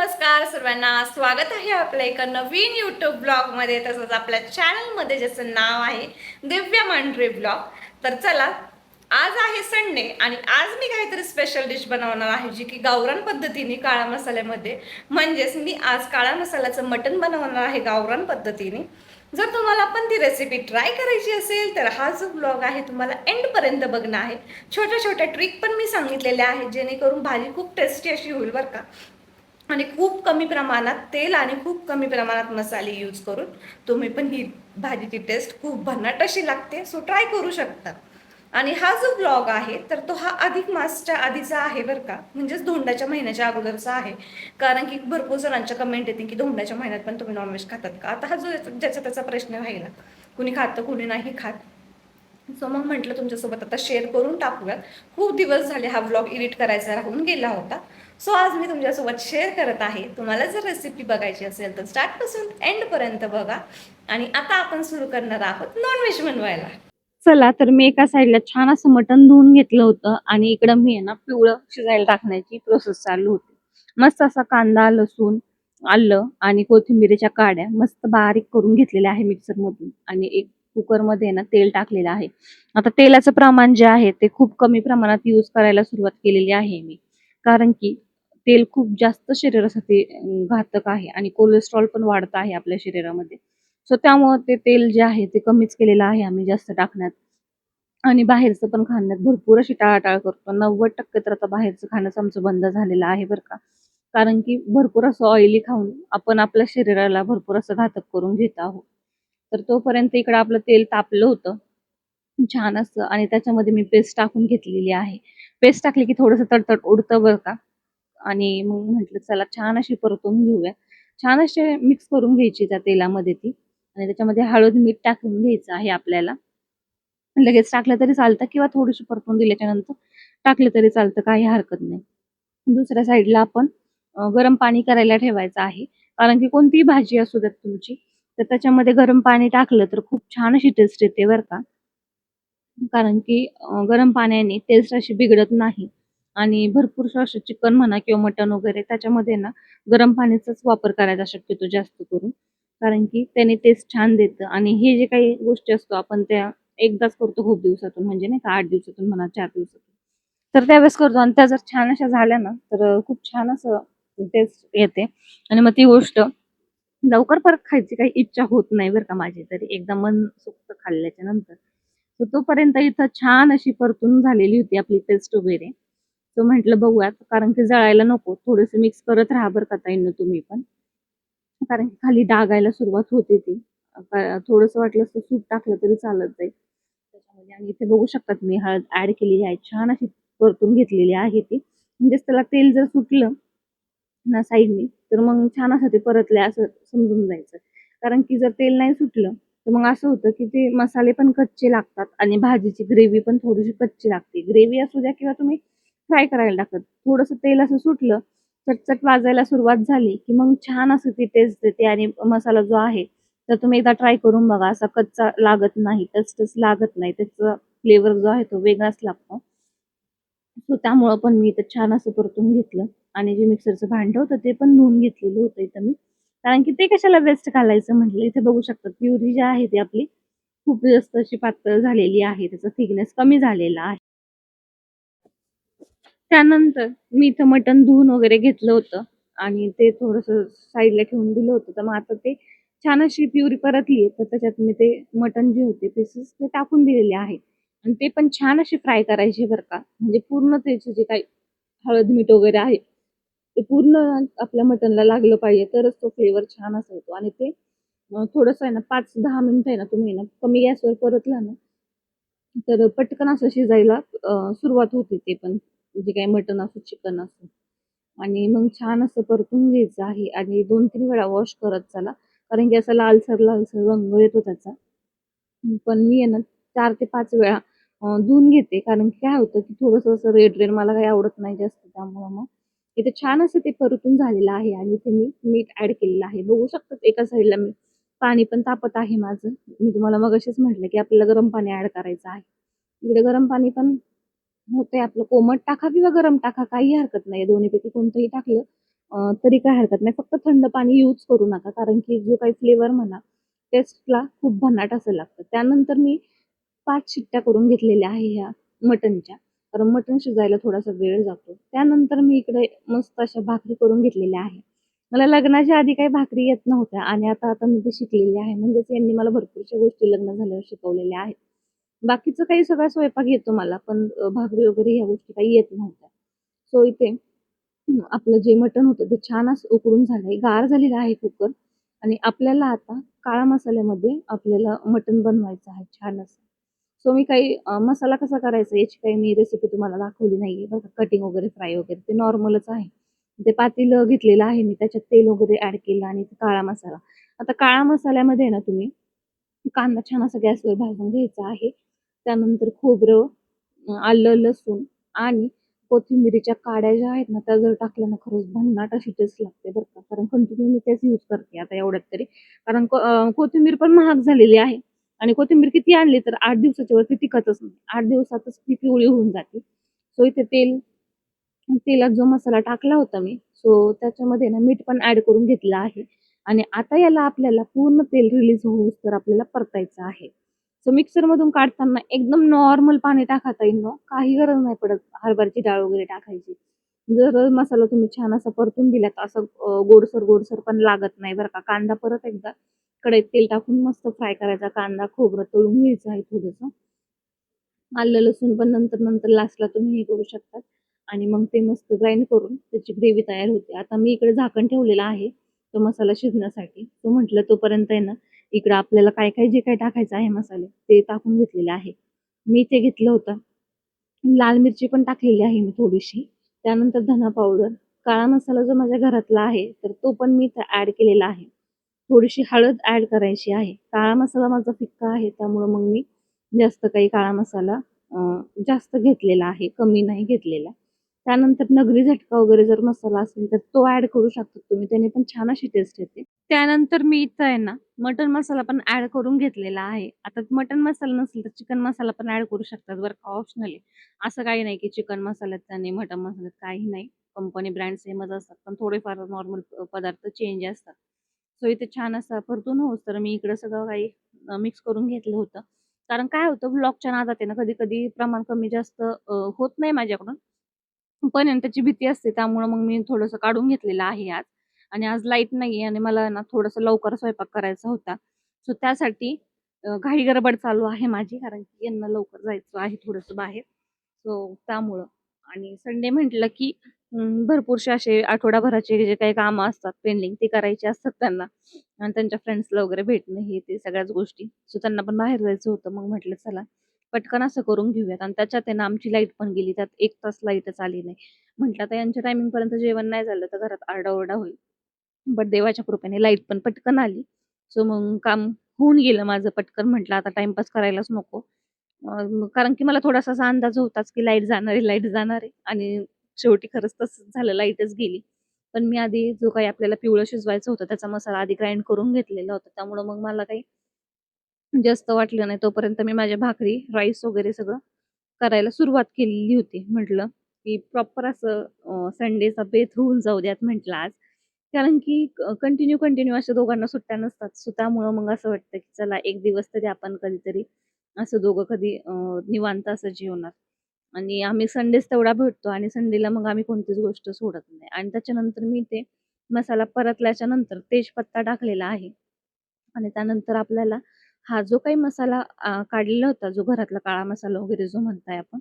नमस्कार सर्वांना, स्वागत आहे आपल्या एका नवीन यूट्यूब ब्लॉग मध्ये. तसंच आपल्या चॅनल मध्ये ज्याचं नाव आहे दिव्या मांढरे ब्लॉग. तर चला, आज आहे संडे आणि आज मी काहीतरी स्पेशल डिश बनवणार आहे, जी की गावरान पद्धतीने काळा मसाल्यामध्ये. म्हणजेच मी आज काळा मसाल्याचं मटण बनवणार आहे गावरान पद्धतीने. जर तुम्हाला पण ती रेसिपी ट्राय करायची असेल तर हा जो ब्लॉग आहे तुम्हाला एंड पर्यंत बघणं आहे. छोट्या छोट्या ट्रिक पण मी सांगितलेल्या आहेत, जेणेकरून भाजी खूप टेस्टी अशी होईल बरं का. आणि खूप कमी प्रमाणात तेल आणि खूप कमी प्रमाणात मसाले यूज करून तुम्ही पण ही भाजीची टेस्ट खूप भन्नाट अशी लागते. सो ट्राय करू शकता. आणि हा जो ब्लॉग आहे तर तो हा अधिक मासच्या आधीचा आहे बरं का, म्हणजेच धोंड्याच्या महिन्याच्या अगोदरचा आहे. कारण की भरपूर जणांच्या कमेंट येते की धोंड्याच्या महिन्यात पण तुम्ही नॉनव्हेज खातात का. आता हा जो ज्याचा त्याचा प्रश्न राहिला, कुणी खातं कुणी नाही खात. सो मग म्हटलं तुमच्यासोबत आता शेअर करून टाकूयात. खूप दिवस झाले हा व्लॉग एडिट करायचा राहून गेला होता. सो आज मी तुमच्यासोबत शेअर करत आहे. तुम्हाला जर रेसिपी बघायची असेल तर स्टार्टपासून एंडपर्यंत बघा. आणि आता आपण सुरू करणार आहोत नॉनव्हेज बनवायला. चला, तर मी एका साईडला छान असं मटण धुवून घेतलं होतं आणि इकडं मी आहे ना पिवळं शिजायला टाकण्याची प्रोसेस चालू होती. मस्त असा कांदा, लसूण, आलं आणि कोथिंबीरीच्या काड्या मस्त बारीक करून घेतलेल्या आहे मिक्सर मधून. आणि एक कुकरमध्ये ना तेल टाकलेलं आहे. आता तेलाचं प्रमाण जे आहे ते खूप कमी प्रमाणात यूज करायला सुरुवात केलेली आहे मी. कारण की तेल खूप जास्त शरीरासाठी घातक आहे आणि कोलेस्ट्रॉल पण वाढत आहे आपल्या शरीरामध्ये. सो त्यामुळे ते तेल जे आहे ते कमीच केलेलं आहे आम्ही जास्त टाकण्यात. आणि बाहेरचं पण खाण्यात भरपूर अशी टाळाटाळ करतो. 90% तर आता बाहेरचं खाणंच आमचं बंद झालेलं आहे बरं का. कारण की भरपूर असं ऑइली खाऊन आपण आपल्या शरीराला भरपूर असं घातक करून घेत आहोत. तर तोपर्यंत इकडं आपलं तेल तापलं होतं छान असं आणि त्याच्यामध्ये मी पेस्ट टाकून घेतलेली आहे. पेस्ट टाकली की थोडंसं तडतड उडतं बरं का. आणि मग म्हटलं चला छान अशी परतून घेऊया. छान असे मिक्स करून घ्यायची त्या तेलामध्ये ती. आणि त्याच्यामध्ये हळद, मीठ टाकून घ्यायचं आहे आपल्याला. लगेच टाकलं तरी चालतं किंवा थोडीशी परतून दिल्याच्या नंतर टाकलं तरी चालतं, काही हरकत नाही. दुसऱ्या साईडला आपण गरम पाणी करायला ठेवायचं आहे. कारण की कोणतीही भाजी असू द्यात तुमची, तर त्याच्यामध्ये गरम पाणी टाकलं तर खूप छान अशी टेस्ट येते बरं का. कारण की गरम पाण्याने टेस्ट अशी बिघडत नाही. आणि भरपूरसं असं चिकन म्हणा किंवा मटण वगैरे त्याच्यामध्ये ना गरम पाण्याचाच वापर करायचा शक्यतो जास्त करून. कारण की त्याने टेस्ट छान देतं. आणि हे जे काही गोष्टी असतो आपण त्या एकदाच करतो खूप दिवसातून, म्हणजे नाही का 8 दिवसातून म्हणा, 4 दिवसातून. तर त्यावेळेस करतो आणि त्या जर छान अशा झाल्या ना तर खूप छान असं टेस्ट येते. आणि मग ती गोष्ट लवकर परत खायची काही इच्छा होत नाही बरं का माझी तरी, एकदा मनसोक्त खाल्ल्याच्या नंतर. तर तोपर्यंत इथं छान अशी परतून झालेली होती आपली पेस्ट वगैरे. तर म्हटलं बघूयात, कारण की जळायला नको. थोडंसं मिक्स करत राहा बरं का ताईंनो तुम्ही पण. कारण की खाली डागायला सुरुवात होते ती. थोडंसं वाटलं असतं सूप टाकलं तरी चालत जाईल त्याच्यामध्ये. आणि इथे बघू शकता तुम्ही हळद ऍड केलेली आहे. छान अशी परतून घेतलेली आहे ती. म्हणजेच त्याला तेल जर सुटलं ना साईडनी तर मग छान असं ते परतले असं समजून जायचं. कारण की जर तेल नाही सुटलं तर मग असं होतं की ते मसाले पण कच्चे लागतात आणि भाजीची ग्रेव्ही पण थोडीशी कच्ची लागते. ग्रेव्ही असू द्या किंवा तुम्ही फ्राय करायला टाकत, थोडंसं तेल असं सुटलं, चटचट वाजायला सुरुवात झाली की मग छान असं ती टेस्ट देते. आणि मसाला जो आहे तर तुम्ही एकदा ट्राय करून बघा. असा कच्चा लागत नाही, टचटच लागत नाही. त्याचा फ्लेवर जो आहे तो वेगळाच लागतो. सो त्यामुळं पण मी इथं छान असं परतून घेतलं. आणि जे मिक्सरचं भांडं होतं ते पण धुवून घेतलेलं होतं इथं मी. कारण की ते कशाला वेस्ट घालायचं म्हटलं. इथे बघू शकता प्युरी जी आहे ती आपली खूप जास्त अशी पातळ झालेली आहे. त्याचा थिकनेस कमी झालेला आहे. त्यानंतर मी इथं मटण धुवून वगैरे घेतलं होतं आणि ते थोडंसं साईडला ठेवून दिलं होतं. तर मग आता ते छान अशी प्युरी परतली आहे. तर त्याच्यात मी ते मटण जे होते पीसेस ते टाकून दिलेले आहे. आणि ते पण छान असे फ्राय करायचे बरं का. म्हणजे पूर्ण त्याचे जे काही हळद, मीठ वगैरे आहे ते पूर्ण आपल्या मटणला लागलं पाहिजे, तरच तो फ्लेवर छान असा येतो. आणि ते थोडंसं आहे ना 5-10 मिनिटं आहे ना तुम्ही ना कमी गॅसवर परतला ना तर पटकन असं शिजायला सुरुवात होते ते पण. जे काही मटण असो, चिकन असो. आणि मग छान असं परतून घ्यायचं आहे आणि 2-3 वेळा वॉश करत चला. कारण की असा लालसर रंग येतो त्याचा. पण मी आहे ना 4 ते 5 वेळा धुवून घेते. कारण की काय होतं की थोडंसं असं रेड मला काही आवडत नाही जास्त. त्यामुळं मग इथे छान असं ते परतून झालेलं आहे. आणि इथे मी मीठ ऍड केलेलं आहे. बघू शकता एका साईडला मी पाणी पण तापत आहे माझं. मी तुम्हाला मगाशीच म्हटलं की आपल्याला गरम पाणी ऍड करायचं आहे. इकडे गरम पाणी पण होते आपलं. कोमट टाका किंवा गरम टाका, काही हरकत नाही. दोन्हीपैकी कोणतंही टाकलं तरी काही हरकत नाही. फक्त थंड पाणी यूज करू नका, कारण की जो काही फ्लेवर म्हणा टेस्टला खूप भन्नाट असं लागतं. त्यानंतर मी 5 शिट्ट्या करून घेतलेल्या आहे ह्या मटणच्या, कारण मटण शिजायला थोडासा वेळ जातो. त्यानंतर मी इकडे मस्त अशा भाकरी करून घेतलेल्या आहे. मला लग्नाच्या आधी काही भाकरी येत नव्हत्या आणि आता आता मी ते शिकलेली आहे. म्हणजेच यांनी मला भरपूरशा गोष्टी लग्न झाल्यावर शिकवलेल्या आहेत. बाकीचं काही सगळा स्वयंपाक येतो मला, पण भाकरी वगैरे ह्या गोष्टी काही येत नव्हत्या. सो इथे आपलं जे मटण होतं ते छान असं उकळून झालंय, गार झालेलं आहे कुकर. आणि आपल्याला आता काळा मसाल्यामध्ये आपल्याला मटण बनवायचं आहे छान असं. सो मी काही मसाला कसा करायचा याची काही मी रेसिपी तुम्हाला दाखवली नाहीये बघा. कटिंग वगैरे फ्राय वगैरे ते नॉर्मलच आहे. ते पातेलं घेतलेलं आहे मी, त्याच्यात तेल वगैरे ऍड केलं आणि काळा मसाला. आता काळा मसाल्यामध्ये ना तुम्ही कांदा छान असा गॅसवर भाजून घ्यायचा आहे. त्यानंतर खोबरं, आलं, लसूण आणि कोथिंबिरीच्या काड्या ज्या आहेत ना, त्या जर टाकल्या ना खरंच भन्नाट अशी टेस्ट लागते बरं का. कारण कंटिन्यू मी तेच यूज करते आता एवढ्यात तरी. कारण कोथिंबीर पण महाग झालेली आहे आणि कोथिंबीर किती आणली तर 8 दिवसाच्या वरती टिकतच नाही. 8 दिवसातच ती पिवळी होऊन जाते. सो इथे तेलात जो मसाला टाकला होता मी, सो त्याच्यामध्ये ना मीठ पण ऍड करून घेतलं आहे. आणि आता याला आपल्याला पूर्ण तेल रिलीज होऊस तर आपल्याला परतायचं आहे. सो मिक्सर मधून काढताना एकदम नॉर्मल पाणी टाका ताईंनो, काही गरज नाही पडत हरभऱ्याची डाळ वगैरे टाकायची. जर मसाला तुम्ही छान असा परतून दिला तर असं गोडसर गोडसर पण लागत नाही बरं का. कांदा परत एकदा कढईत तेल टाकून मस्त फ्राय करायचा, कांदा खोबरं तळून घ्यायचं आहे थोडंसं. आलं लसूण पण नंतर नंतर लास्टला तुम्ही हे करू शकता. आणि मग ते मस्त ग्राइंड करून त्याची ग्रेव्ही तयार होते. आता मी इकडे झाकण ठेवलेलं आहे तो मसाला शिजण्यासाठी. तो म्हटलं तोपर्यंत आहे ना, इकडं आपल्याला काय काय जे काय टाकायचं आहे मसाले ते टाकून घेतलेले आहे. मी ते घेतलं होतं. लाल मिरची पण टाकलेली आहे मी थोडीशी. त्यानंतर धना पावडर, काळा मसाला जो माझ्या घरातला आहे तर तो पण मी ऍड केलेला आहे. थोडीशी हळद ऍड करायची आहे. काळा मसाला माझा फिक्का आहे त्यामुळे मग मी जास्त काही काळा मसाला जास्त घेतलेला आहे, कमी नाही घेतलेला. त्यानंतर नगरी झटका वगैरे जर मसाला असेल तर तो ऍड करू शकता तुम्ही, त्याने पण छान अशी टेस्ट येते. त्यानंतर मी इथं आहे ना मटन मसाला पण ऍड करून घेतलेला आहे. आता मटन मसाला नसेल तर चिकन मसाला पण ऍड करू शकतात बरं का, ऑप्शनल आहे. असं काही नाही की चिकन मसाल्यात आणि मटन मसाल्यात काही नाही. कंपनी ब्रँड सेमच असतात, पण थोडेफार नॉर्मल पदार्थ चेंज असतात. सो इथे छान असा परतून होस तर मी इकडं सगळं काही मिक्स करून घेतलं होतं. कारण काय होतं ब्लॉगच्या नादात आहे ना, कधी-कधी प्रमाण कमी जास्त होत नाही माझ्याकडून. पण आहे ना त्याची भीती असते त्यामुळं मग मी थोडंसं काढून घेतलेलं आहे आज. आणि आज लाईट नाहीये आणि मला ना थोडंसं लवकर स्वयंपाक करायचा होता. सो त्यासाठी घाई गडबड चालू आहे माझी, कारण की यांना लवकर जायचं आहे थोडंसं बाहेर. सो त्यामुळं. आणि संडे म्हटलं की भरपूरसे असे आठवडाभराचे जे काही कामं असतात पेंडिंग ते करायचे असतात त्यांना. आणि त्यांच्या फ्रेंड्सला वगैरे भेटणं हे ते सगळ्याच गोष्टी. सो त्यांना पण बाहेर जायचं होतं. मग म्हटलं चला पटकन असं करून घेऊयात. आणि त्याच्यात आहे ना आमची लाईट पण गेली. त्यात 1 तास लाईटच आली नाही. म्हटलं आता यांच्या टायमिंगपर्यंत जेवण नाही झालं तर घरात आरडाओरडा होईल. बट देवाच्या कृपेने लाईट पण पटकन आली. सो मग काम होऊन गेलं माझं पटकन. म्हटलं आता टाईमपास करायलाच नको. कारण की मला थोडासा असा अंदाज होताच की लाईट जाणार आहे, लाईट जाणार आहे. आणि शेवटी खरंच तसंच झालं, लाईटच गेली. पण मी आधी जो काही आपल्याला पिवळं शिजवायचं होतं त्याचा मसाला आधी ग्राइंड करून घेतलेला होता. त्यामुळं मग मला काही जास्त वाटलं नाही. तोपर्यंत मी माझ्या भाकरी, राईस वगैरे सगळं करायला सुरुवात केलेली होती. म्हटलं की प्रॉपर असं संडेचा बेत होऊन जाऊ द्यात म्हटलं आज. कारण की कंटिन्यू अशा दोघांना सुट्ट्या नसतात. सो त्यामुळं मग असं वाटतं की चला एक दिवस तरी आपण कधीतरी असं दोघं कधी निवांत असं जेवणार. आणि आम्ही संडेच तेवढा भेटतो आणि संडेला मग आम्ही कोणतीच गोष्ट सोडत नाही. आणि त्याच्यानंतर मी ते मसाला परतल्याच्या नंतर तेजपत्ता टाकलेला आहे. आणि त्यानंतर आपल्याला हा जो काही मसाला काढलेला होता, जो घरातला काळा मसाला वगैरे जो म्हणताय आपण,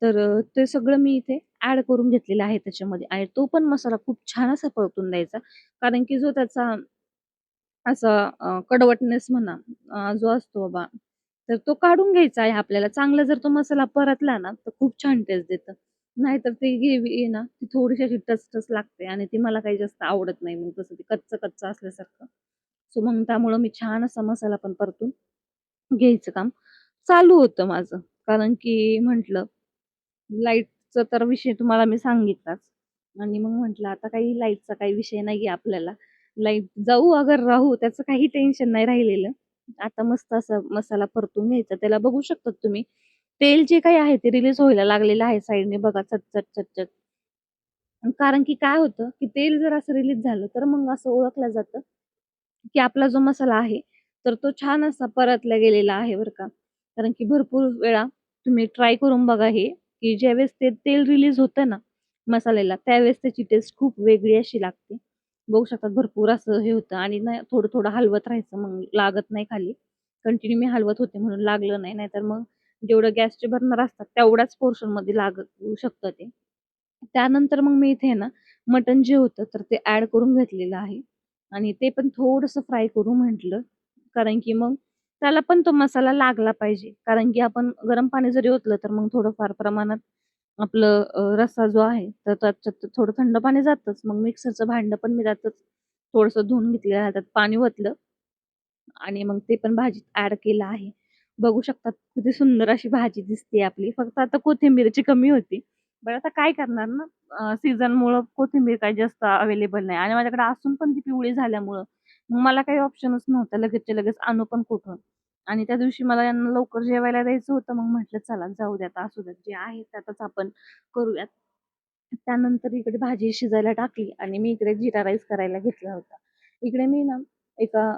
तर ते सगळं मी इथे ॲड करून घेतलेलं आहे त्याच्यामध्ये. आणि तो पण मसाला खूप छान असा परतून द्यायचा. कारण की जो त्याचा असा कडवटनेस म्हणा जो असतो बाबा, तर तो काढून घ्यायचा आहे आपल्याला. चांगला जर तो मसाला परतला ना, तर खूप छान टेस्ट देतं. नाहीतर ती ग्रेव्ही आहे ना, ती थोडीशी अशी टचटच लागते आणि ती मला काही जास्त आवडत नाही. मग तसं ते कच्चं-कच्चं असल्यासारखं. सो मग त्यामुळं मी छान असा मसाला पण परतून घ्यायचं काम चालू होतं माझं. कारण की म्हटलं लाईटचा तर विषय तुम्हाला मी सांगितलाच. आणि मग म्हटलं आता काही लाईटचा काही विषय नाहीये आपल्याला. लाईट जाऊ अगर राहू त्याचं काही टेन्शन नाही राहिलेलं. आता मस्त असा मसाला परतून घ्यायचा. त्याला बघू शकतात तुम्ही. तेल जे काही आहे ते रिलीज व्हायला लागलेलं आहे साइडने बघा चट, चट, चट, चट. कारण की काय होतं, की तेल जर असं रिलीज झालं, तर मग असं ओळखलं जातं, की आपला जो मसाला आहे, तर तो छान असा परतला गेलेला आहे बरं का. कारण की भरपूर वेळा तुम्ही ट्राय करून बघा हे, की ज्यावेळेस ते तेल रिलीज होतं ना मसाल्याला, त्यावेळेस त्याची टेस्ट खूप वेगळी अशी लागते. बघू शकतात भरपूर असं हे होतं आणि ना थोडं-थोडं हलवत राहायचं, मग लागत नाही खाली. कंटिन्यू मी हलवत होते म्हणून लागलं नाही, नाहीतर मग जेवढं गॅसचे बर्नर असतात तेवढ्याच पोर्शनमध्ये लागू शकतं ते. त्यानंतर मग मी इथे आहे ना, मटण जे होतं तर ते ॲड करून घेतलेलं आहे आणि ते पण थोडंसं फ्राय करू म्हटलं. कारण की मग त्याला पण तो मसाला लागला पाहिजे. कारण की आपण गरम पाणी जरी ओतलं तर मग थोडंफार प्रमाणात आपलं रस्सा जो आहे तर त्याच्यात थोडं थंड पाणी जातंच. मग मिक्सरचं भांडं पण मी त्यातच थोडंसं धुवून घेतलेलं आहे. त्यात पाणी ओतलं आणि मग ते पण भाजीत ॲड केलं आहे. बघू शकतात किती सुंदर अशी भाजी दिसते आपली. फक्त आता कोथिंबीरची कमी होती. बरं आता काय करणार ना, सीझनमुळं कोथिंबीर काही जास्त अवेलेबल नाही आणि माझ्याकडे असून पण ती पिवळी झाल्यामुळं मग मला काही ऑप्शनच नव्हता. लगेचच्या लगेच आणू पण कुठून? आणि त्या दिवशी मला यांना लवकर जेवायला द्यायचं होतं. मग म्हटलं चला जाऊ द्या आता असू द्यात. जे आहे त्यातच आपण करूयात. त्यानंतर इकडे भाजी शिजायला टाकली आणि मी इकडे जीरा राईस करायला घेतला होता. इकडे मी ना एका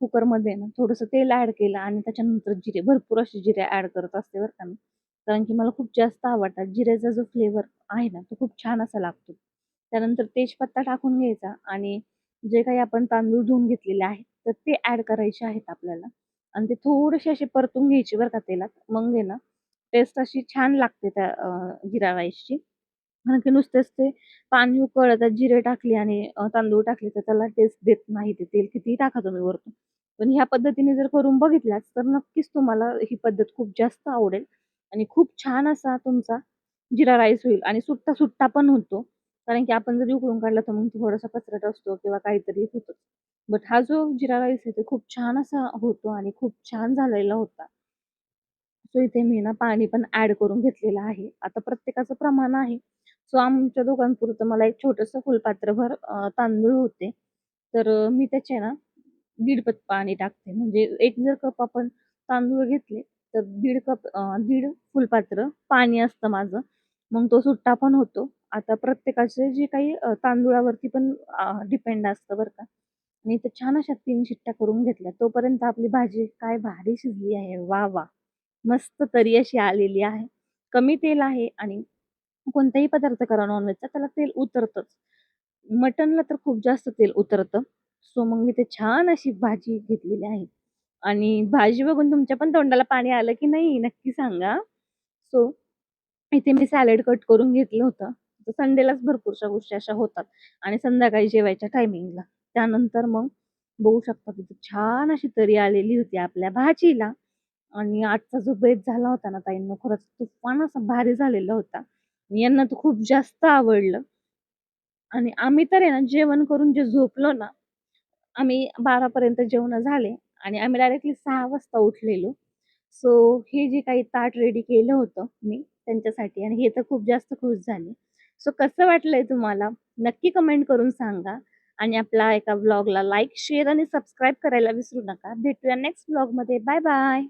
कुकरमध्ये ना थोडंसं तेल ॲड केलं आणि त्याच्यानंतर जिरे, भरपूर असे जिरे ॲड करत असते बरं का मी. कारण की मला खूप जास्त आवडतात. जिऱ्याचा जो फ्लेवर आहे ना, तो खूप छान असा लागतो. त्यानंतर तेजपत्ता टाकून घ्यायचा आणि जे काही आपण तांदूळ धुवून घेतलेले आहेत, तर ते ॲड करायचे आहेत आपल्याला आणि ते थोडेसे असे परतून घ्यायचे बरं का तेलात. मग आहे ना, टेस्ट अशी छान लागते त्या जिरा राईसची. कारण की नुसतेच ते पाणी उकळलं, त्यात जिरे टाकले आणि तांदूळ टाकले, तर त्याला टेस्ट देत नाही ते तेल कितीही टाका तुम्ही वरतून. पण ह्या पद्धतीने जर करून बघितल्यात, तर नक्कीच तुम्हाला ही पद्धत खूप जास्त आवडेल आणि खूप छान असा तुमचा जिरा राईस होईल आणि सुट्टा-सुट्टा पण होतो. कारण की आपण जरी उकळून काढला, तर मग थोडासा कचरट असतो किंवा काहीतरी होतं. बट हा जो जिरा राईस आहे, तो खूप छान असा होतो आणि खूप छान झालेला होता. सो इथे मी ना पाणी पण ॲड करून घेतलेलं आहे. आता प्रत्येकाचं प्रमाण आहे. सो आमच्या दोघांपुरतं मला एक छोटंसं फुलपात्रभर तांदूळ होते. तर मी त्याचे ना दीड पत पाणी टाकते. म्हणजे एक जर कप आपण तांदूळ घेतले, तर दीड फुलपात्र पाणी असतं माझं. मग तो सुट्टा पण होतो. आता प्रत्येकाचे जे काही तांदूळावरती पण डिपेंड असतं बरं का. आणि इथे छान अशा 3 शिट्ट्या करून घेतल्या. तोपर्यंत आपली भाजी काय भारी शिजली आहे. वाह! वाह! मस्त तरी अशी आलेली आहे. कमी तेल आहे आणि कोणताही पदार्थ करा नॉन-व्हेजचा त्याला तेल उतरतंच. मटनला तर खूप जास्त तेल उतरतं. सो मग मी ते छान अशी भाजी घेतलेली आहे आणि भाजी बघून तुमच्या पण तोंडाला पाणी आलं की नाही नक्की सांगा. सो इथे मी सॅलड कट करून घेतलं होतं. तर संडेलाच भरपूरशा गोष्टी अशा होतात आणि संध्याकाळी जेवायच्या टायमिंगला. त्यानंतर मग बघू शकता तिथे छान अशी तरी आलेली होती आपल्या भाजीला आणि आजचा जो बेत झाला होता ना ताईंनो, खरंच तुफान असा भारी झालेला होता. आणि यांना तर खूप जास्त आवडलं आणि आम्ही तर आहे ना जेवण करून जे झोपलो ना, आम्ही 12 पर्यंत जेवणं झाले आणि आम्ही डायरेक्टली 6 वाजता उठलेलो. सो हे जे काही ताट रेडी केलं होतं मी त्यांच्यासाठी आणि हे तर खूप जास्त खुश झाले. सो कसं वाटलंय तुम्हाला? नक्की कमेंट करून सांगा आणि आपल्या एका व्लॉगला लाईक, शेअर आणि सबस्क्राईब करायला विसरू नका. भेटूया नेक्स्ट व्लॉगमध्ये. Bye bye.